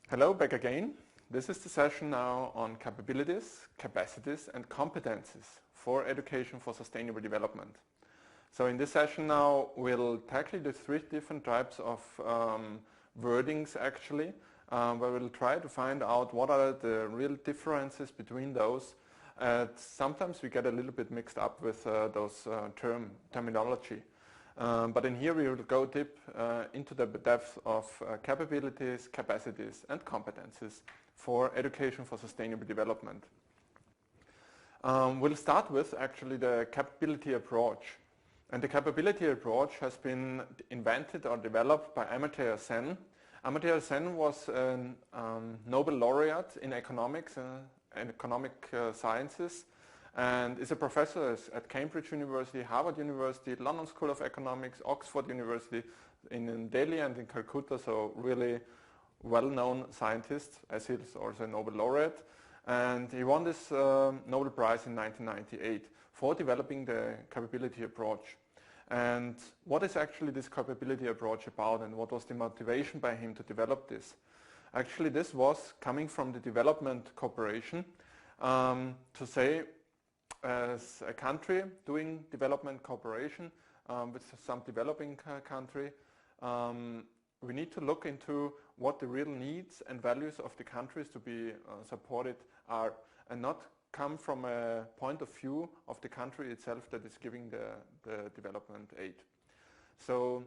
Hello, back again. This is the session now on capabilities, capacities and competences for education for sustainable development. So in this session now we'll tackle the three different types of wordings actually, where we'll try to find out what are the real differences between those. Sometimes we get a little bit mixed up with those terminology. But in here we will go deep into the depth of capabilities, capacities and competences for education for sustainable development. We'll start with actually the capability approach. And the capability approach has been invented or developed by Amartya Sen. Amartya Sen was a Nobel laureate in economics and economic sciences, and is a professor at Cambridge University, Harvard University, London School of Economics, Oxford University in Delhi and in Calcutta, so really well-known scientist, as he is also a Nobel laureate. And he won this Nobel Prize in 1998 for developing the capability approach. And what is actually this capability approach about, and what was the motivation by him to develop this? Actually, this was coming from the development cooperation to say, as a country doing development cooperation with some developing country, we need to look into what the real needs and values of the countries to be supported are, and not come from a point of view of the country itself that is giving the development aid. So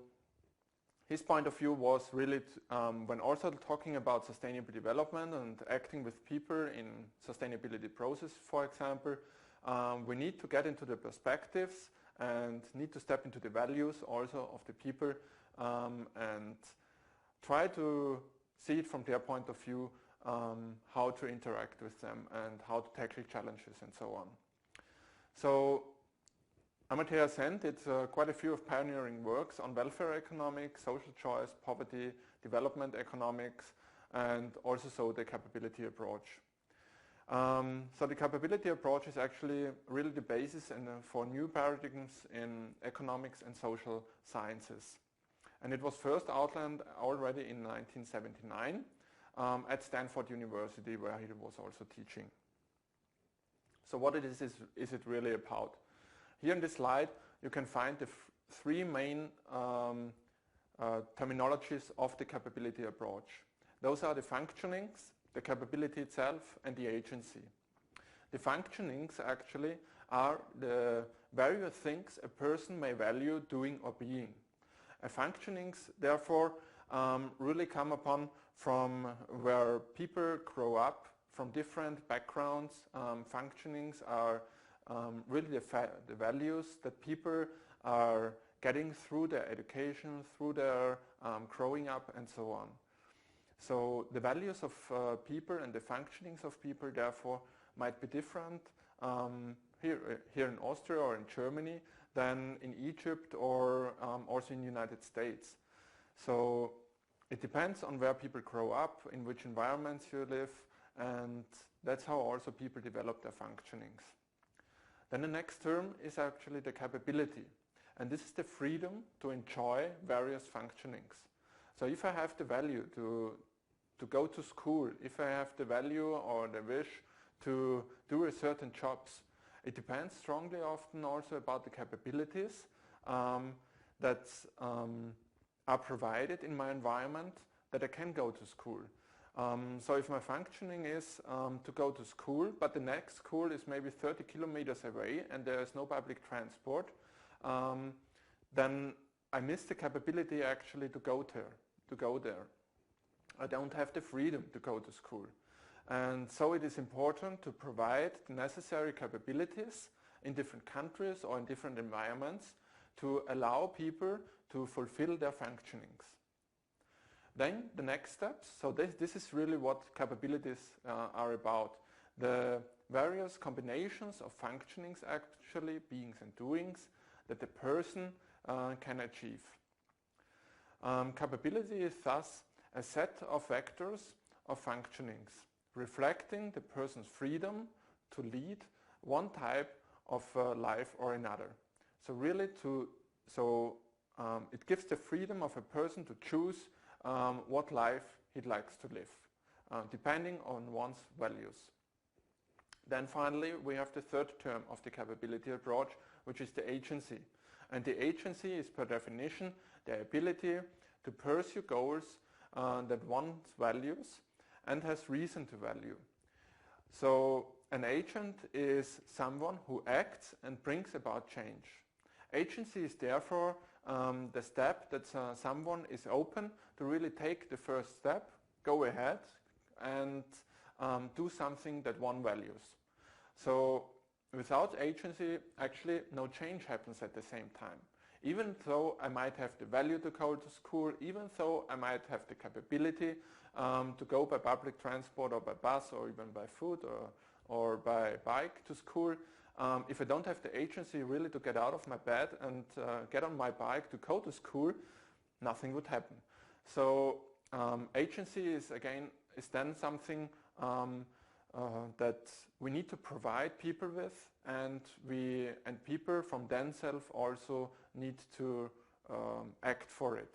his point of view was really, when also talking about sustainable development and acting with people in sustainability process, for example, we need to get into the perspectives and need to step into the values also of the people and try to see it from their point of view, how to interact with them and how to tackle challenges and so on. So Amartya Sen did quite a few of pioneering works on welfare economics, social choice, poverty, development economics, and also so the capability approach. So the capability approach is actually really the basis for new paradigms in economics and social sciences. And it was first outlined already in 1979 at Stanford University, where he was also teaching. So what is it really about? Here in this slide you can find the three main terminologies of the capability approach. Those are the functionings, the capability itself and the agency. The functionings actually are the various things a person may value doing or being. Functionings therefore really come upon from where people grow up from different backgrounds. Functionings are really the values that people are getting through their education, through their growing up and so on. So the values of people and the functionings of people therefore might be different here in Austria or in Germany than in Egypt or also in the United States. So it depends on where people grow up, in which environments you live, and that's how also people develop their functionings. Then the next term is actually the capability, and this is the freedom to enjoy various functionings. So if I have the value to go to school, if I have the value or the wish to do a certain jobs, it depends strongly often also about the capabilities that are provided in my environment that I can go to school. So if my functioning is to go to school, but the next school is maybe 30 kilometers away and there is no public transport, then I miss the capability actually to go there. I don't have the freedom to go to school. And so it is important to provide the necessary capabilities in different countries or in different environments to allow people to fulfill their functionings. Then the next steps, so this is really what capabilities are about. The various combinations of functionings actually, beings and doings, that the person can achieve. Capability is thus a set of vectors of functionings, reflecting the person's freedom to lead one type of life or another. So really it gives the freedom of a person to choose what life he likes to live. depending on one's values. Then finally, we have the third term of the capability approach, which is the agency. And the agency is per definition the ability to pursue goals that one values and has reason to value. So an agent is someone who acts and brings about change. Agency is therefore the step that someone is open to really take the first step, go ahead and do something that one values. So without agency, actually no change happens at the same time. Even though I might have the value to go to school, even though I might have the capability to go by public transport or by bus or even by foot or by bike to school, if I don't have the agency really to get out of my bed and get on my bike to go to school, nothing would happen. So agency is then something that we need to provide people with, and people from themselves also need to act for it.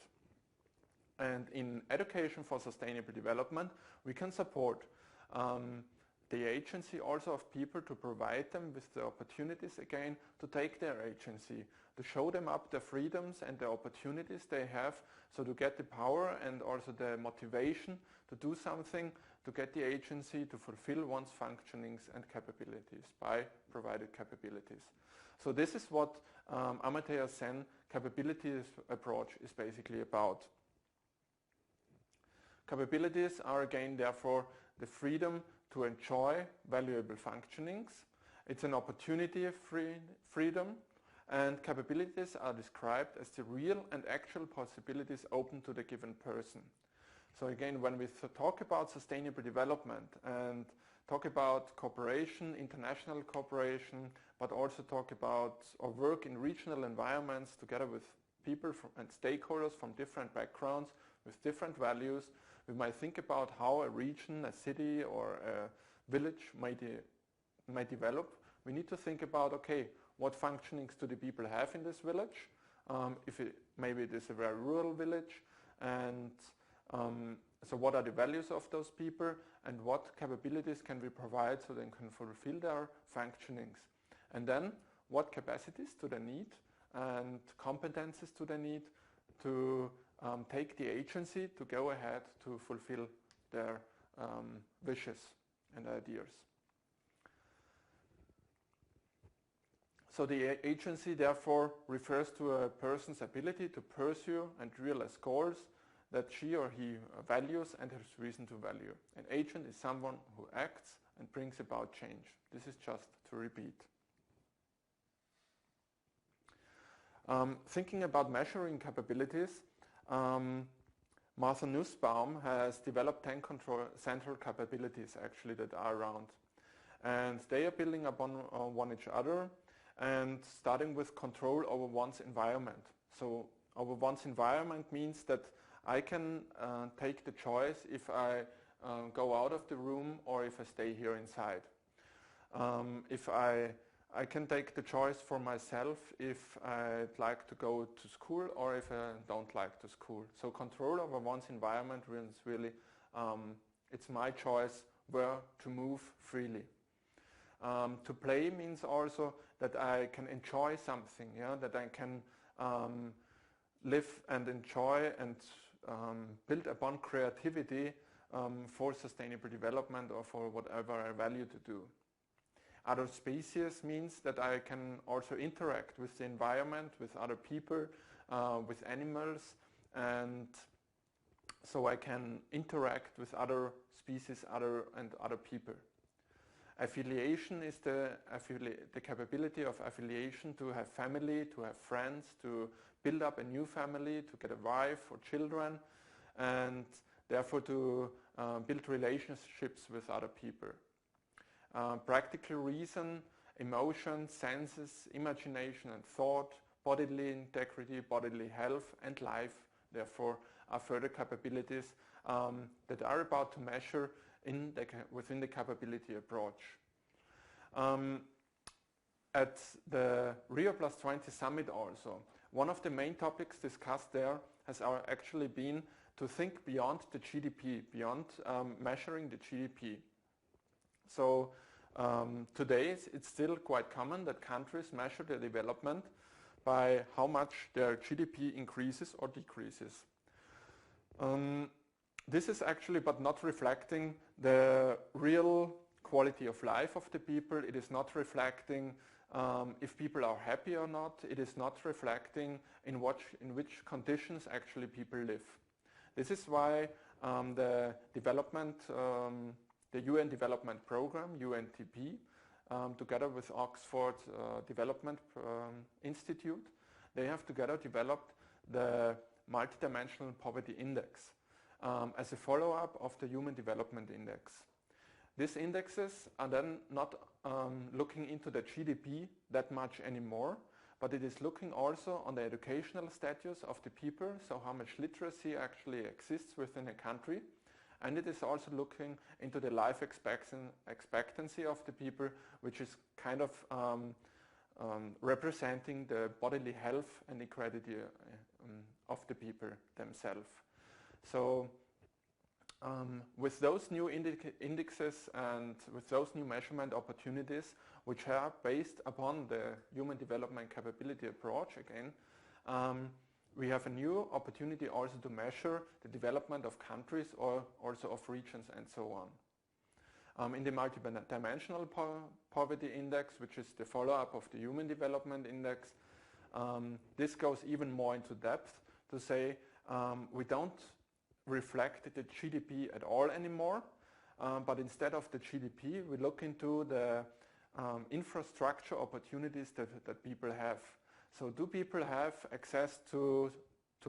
And in education for sustainable development, we can support the agency also of people to provide them with the opportunities again to take their agency, to show them up the freedoms and the opportunities they have, so to get the power and also the motivation to do something, to get the agency to fulfill one's functionings and capabilities by provided capabilities. So this is what Amartya Sen capabilities approach is basically about. Capabilities are again therefore the freedom to enjoy valuable functionings. It's an opportunity of freedom, and capabilities are described as the real and actual possibilities open to the given person. So again, when we talk about sustainable development and talk about cooperation, international cooperation, but also talk about or work in regional environments together with people and stakeholders from different backgrounds with different values, we might think about how a region, a city or a village might develop. We need to think about, okay, what functionings do the people have in this village? Maybe it is a very rural village, and so what are the values of those people and what capabilities can we provide so they can fulfill their functionings? And then what capacities do they need and competences do they need to take the agency to go ahead to fulfill their wishes and ideas. So the agency therefore refers to a person's ability to pursue and realize goals that she or he values and has reason to value. An agent is someone who acts and brings about change. This is just to repeat. Thinking about measuring capabilities, Martha Nussbaum has developed 10 central capabilities actually that are around, and they are building upon one each other and starting with control over one's environment. So over one's environment means that I can take the choice if I go out of the room or if I stay here inside. If I can take the choice for myself if I'd like to go to school or if I don't like to school. So control over one's environment means really it's my choice where to move freely. To play means also that I can enjoy something, that I can live and enjoy and build upon creativity for sustainable development or for whatever I value to do. Other species means that I can also interact with the environment, with other people, with animals, and so I can interact with other species and other people. Affiliation is the capability of affiliation, to have family, to have friends, to build up a new family, to get a wife or children, and therefore to build relationships with other people. Practical reason, emotion, senses, imagination and thought, bodily integrity, bodily health and life, therefore, are further capabilities that are about to measure within the capability approach. At the Rio+20 summit also, one of the main topics discussed there has actually been to think beyond the GDP, beyond measuring the GDP. So today it's still quite common that countries measure their development by how much their GDP increases or decreases. This is actually but not reflecting the real quality of life of the people. It is not reflecting if people are happy or not. It is not reflecting in which conditions actually people live. This is why the UN Development Program, UNDP, together with Oxford Development Institute, they have together developed the Multidimensional Poverty Index as a follow-up of the Human Development Index. These indexes are then not looking into the GDP that much anymore, but it is looking also on the educational status of the people, so how much literacy actually exists within a country, and it is also looking into the life expectancy of the people, which is kind of representing the bodily health and equality of the people themselves. So with those new indexes and with those new measurement opportunities, which are based upon the Human Development Capability approach again, we have a new opportunity also to measure the development of countries or also of regions and so on. In the Multidimensional Poverty Index, which is the follow-up of the Human Development Index, this goes even more into depth to say we don't reflect the GDP at all anymore, but instead of the GDP, we look into the infrastructure opportunities that people have. So do people have access to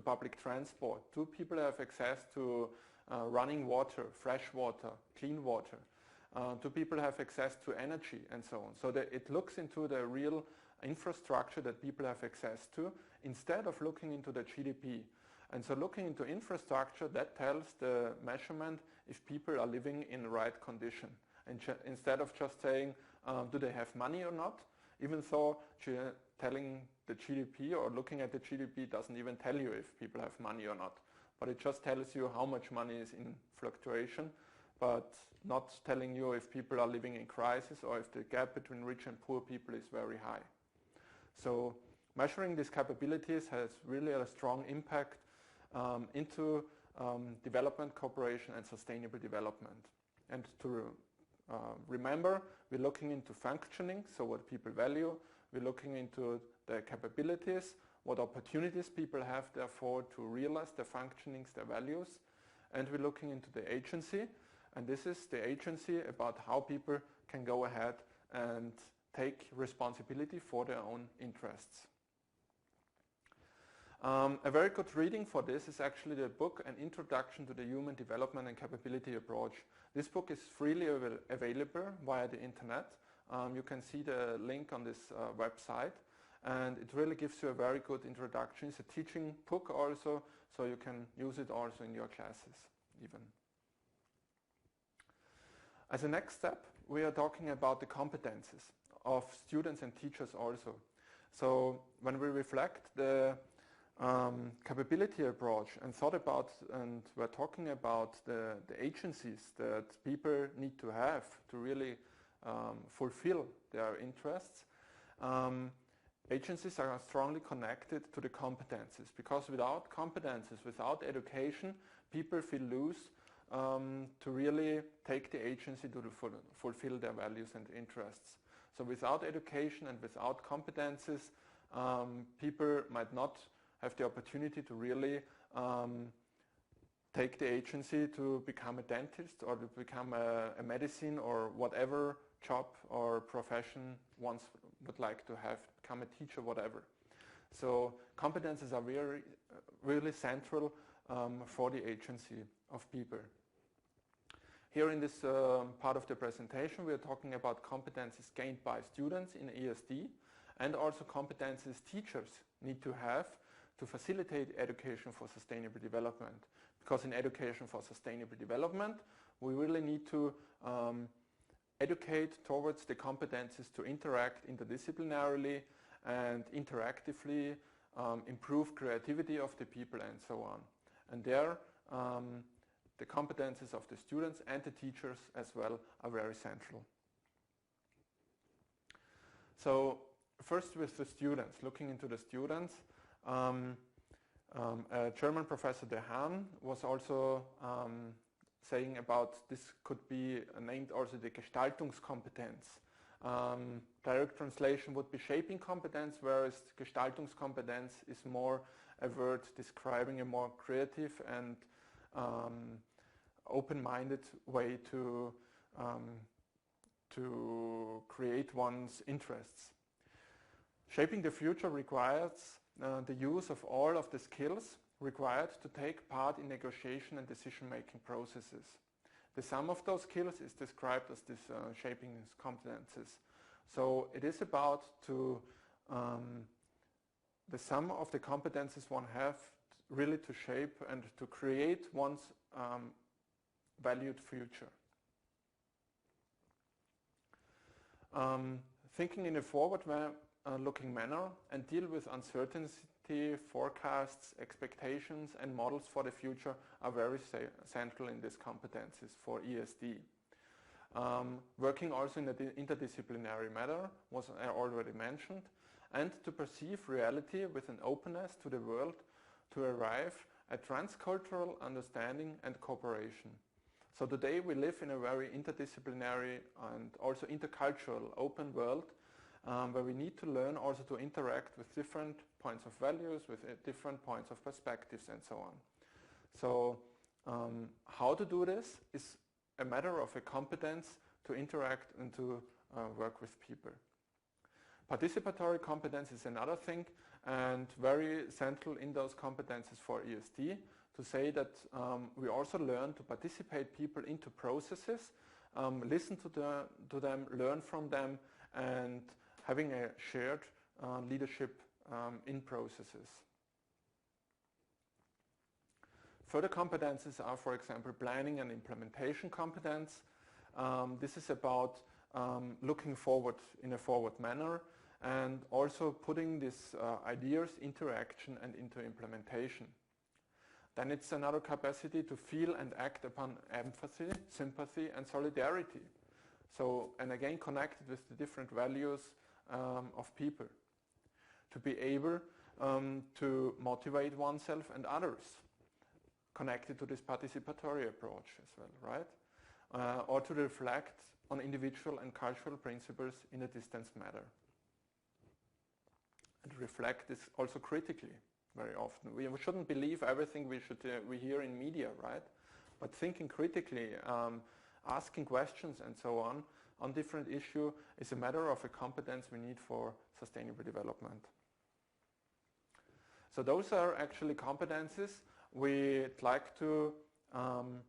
public transport? Do people have access to running water, fresh water, clean water? Do people have access to energy and so on? So that it looks into the real infrastructure that people have access to instead of looking into the GDP. And so looking into infrastructure, that tells the measurement if people are living in the right condition. And instead of just saying, do they have money or not, even though telling the GDP or looking at the GDP doesn't even tell you if people have money or not. But it just tells you how much money is in fluctuation, but not telling you if people are living in crisis or if the gap between rich and poor people is very high. So measuring these capabilities has really a strong impact into development cooperation and sustainable development. And to remember, we're looking into functioning, so what people value. We're looking into their capabilities, what opportunities people have therefore to realize their functionings, their values. And we're looking into the agency, and this is the agency about how people can go ahead and take responsibility for their own interests. A very good reading for this is actually the book An Introduction to the Human Development and Capability Approach. This book is freely available via the internet. You can see the link on this website, and it really gives you a very good introduction. It's a teaching book also, so you can use it also in your classes even. As a next step, we are talking about the competences of students and teachers also. So when we reflect the capability approach and thought about and we're talking about the agencies that people need to have to really fulfill their interests, agencies are strongly connected to the competences, because without competences, without education, people feel loose to really take the agency to fulfill their values and interests. So without education and without competences, people might not have the opportunity to really take the agency to become a dentist or to become a medicine or whatever job or profession one would like to have, become a teacher, whatever. So competences are really central for the agency of people. Here in this part of the presentation, we are talking about competences gained by students in ESD and also competences teachers need to have to facilitate education for sustainable development. Because in education for sustainable development, we really need to educate towards the competences to interact interdisciplinarily and interactively improve creativity of the people and so on. And there the competences of the students and the teachers as well are very central. So first with the students, looking into the students, a German professor De Haan was also saying about this could be named also the Gestaltungskompetenz. Direct translation would be shaping competence, whereas Gestaltungskompetenz is more a word describing a more creative and open-minded way to create one's interests. Shaping the future requires the use of all of the skills required to take part in negotiation and decision-making processes. The sum of those skills is described as this shaping competences. So it is about to the sum of the competences one have really to shape and to create one's valued future. Thinking in a forward-looking manner and deal with uncertainty, forecasts, expectations and models for the future are very central in these competencies for ESD. Working also in an interdisciplinary manner was already mentioned, and to perceive reality with an openness to the world to arrive at transcultural understanding and cooperation. So today we live in a very interdisciplinary and also intercultural open world where we need to learn also to interact with different points of values, with different points of perspectives and so on. So how to do this is a matter of a competence to interact and to work with people. Participatory competence is another thing, and very central in those competences for ESD, to say that we also learn to participate people into processes, listen to them, learn from them, and having a shared leadership in processes. Further competences are, for example, planning and implementation competence. This is about looking forward in a forward manner and also putting these ideas into action and into implementation. Then it's another capacity to feel and act upon empathy, sympathy and solidarity. So, and again connected with the different values of people. To be able to motivate oneself and others, connected to this participatory approach as well, right? Or to reflect on individual and cultural principles in a distanced manner. And reflect this also critically very often. We shouldn't believe everything we hear in media, right? But thinking critically, asking questions and so on different issues is a matter of a competence we need for sustainable development. So those are actually competences we'd like to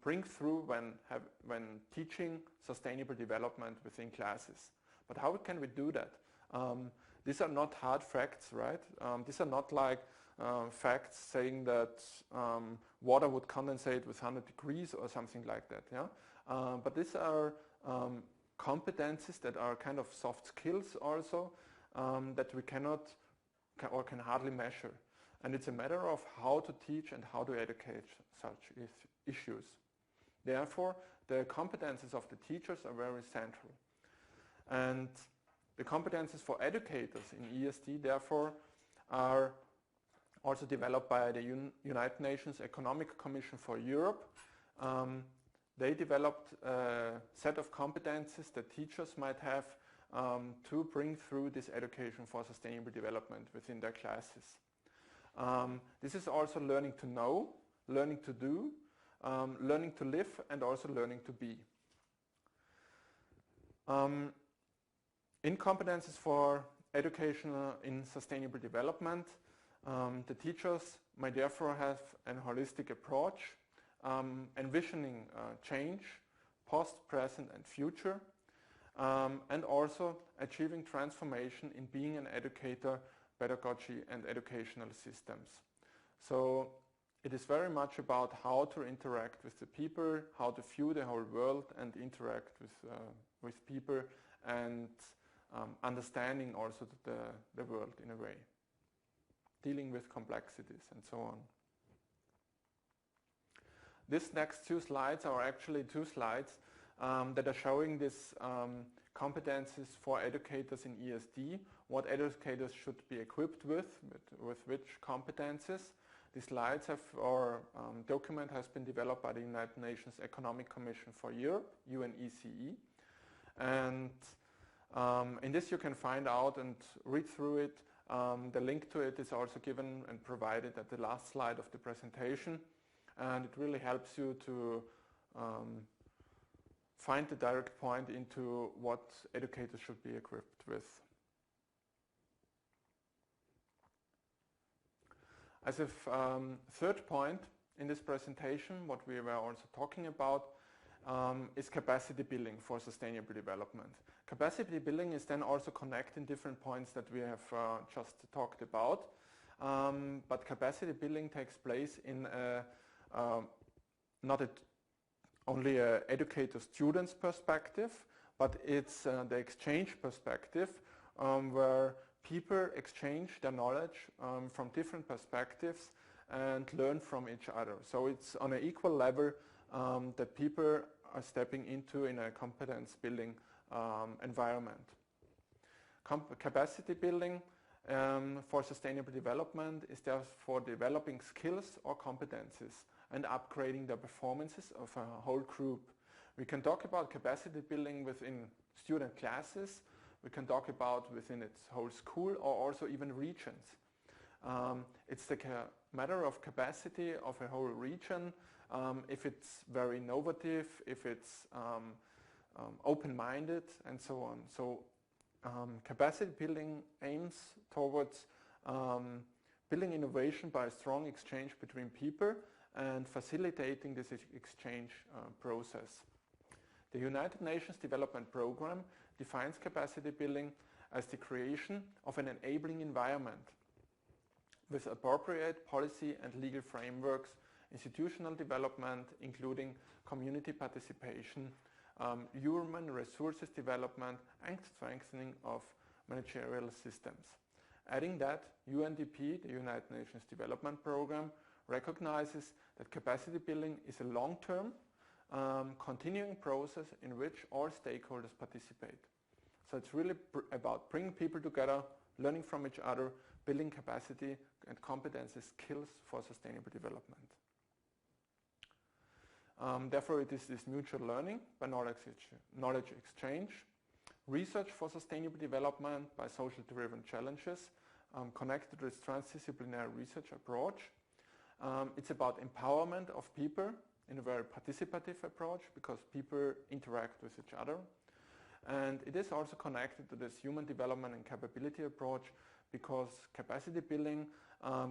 bring through when teaching sustainable development within classes. But how can we do that? These are not hard facts, right? These are not like facts saying that water would condensate with 100 degrees or something like that. Yeah? But these are competences that are kind of soft skills also that we cannot or can hardly measure. And it's a matter of how to teach and how to educate such issues. Therefore, the competences of the teachers are very central. And the competences for educators in ESD, therefore, are also developed by the United Nations Economic Commission for Europe. They developed a set of competences that teachers might have to bring through this education for sustainable development within their classes. This is also learning to know, learning to do, learning to live, and also learning to be. In competences for education in sustainable development, the teachers may therefore have a holistic approach, envisioning change, past, present and future, and also achieving transformation in being an educator, pedagogy and educational systems. So it is very much about how to interact with the people, how to view the whole world and interact with people, and understanding also the world in a way. dealing with complexities, and so on. These next two slides are actually two slides that are showing these competencies for educators in ESD, what educators should be equipped with which competencies. The slides document has been developed by the United Nations Economic Commission for Europe, UNECE. And in this you can find out and read through it. The link to it is also given and provided at the last slide of the presentation. And it really helps you to find the direct point into what educators should be equipped with. As a third point in this presentation, what we were also talking about is capacity building for sustainable development. Capacity building is then also connecting different points that we have just talked about. But capacity building takes place in not only an educator-student's perspective, but it's the exchange perspective where people exchange their knowledge from different perspectives and learn from each other. So it's on an equal level that people are stepping into in a competence building environment. Capacity building for sustainable development is therefore developing skills or competencies and upgrading the performances of a whole group. We can talk about capacity building within student classes. We can talk about within its whole school or also even regions. It's the matter of capacity of a whole region, if it's very innovative, if it's open-minded, and so on. So capacity building aims towards building innovation by a strong exchange between people and facilitating this exchange process. The United Nations Development Programme defines capacity building as the creation of an enabling environment with appropriate policy and legal frameworks, institutional development, including community participation, human resources development, and strengthening of managerial systems. Adding that, UNDP, the United Nations Development Programme, recognizes that capacity building is a long-term, continuing process in which all stakeholders participate. So it's really about bringing people together, learning from each other, building capacity and competency skills for sustainable development. Therefore, it is this mutual learning by knowledge exchange, research for sustainable development by social-driven challenges, connected with transdisciplinary research approach. It's about empowerment of people in a very participative approach because people interact with each other. And it is also connected to this human development and capability approach because capacity building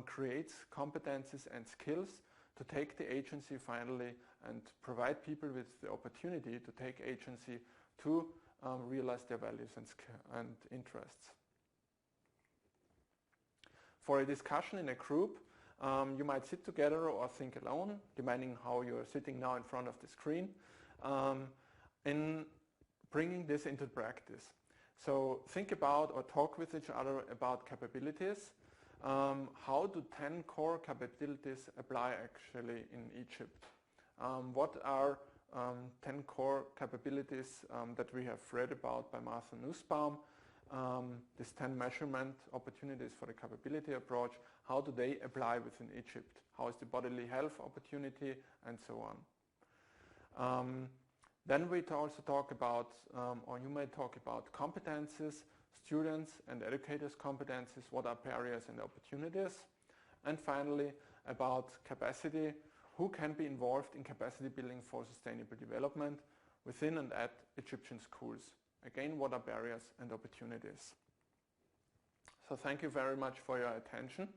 creates competencies and skills to take the agency finally and provide people with the opportunity to take agency to realize their values and interests. For a discussion in a group, you might sit together or think alone, depending how you're sitting now in front of the screen, in bringing this into practice. So think about or talk with each other about capabilities. How do 10 core capabilities apply actually in Egypt? What are 10 core capabilities that we have read about by Martha Nussbaum? These 10 measurement opportunities for the capability approach, how do they apply within Egypt? How is the bodily health opportunity, and so on. Then we also talk about, or you may talk about competences, students and educators' competences, what are barriers and opportunities, and finally about capacity, who can be involved in capacity building for sustainable development within and at Egyptian schools. Again, what are barriers and opportunities? So thank you very much for your attention.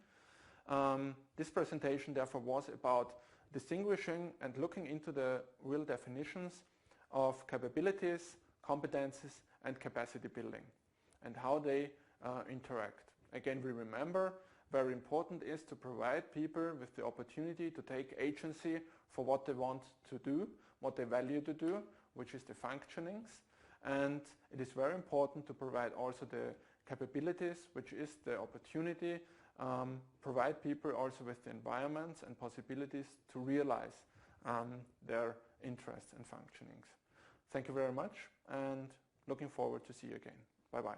This presentation therefore was about distinguishing and looking into the real definitions of capabilities, competences and capacity building and how they interact. Again, we remember very important is to provide people with the opportunity to take agency for what they want to do, what they value to do, which is the functionings. And it is very important to provide also the capabilities, which is the opportunity provide people also with the environments and possibilities to realize their interests and functionings. Thank you very much, and looking forward to see you again. Bye-bye.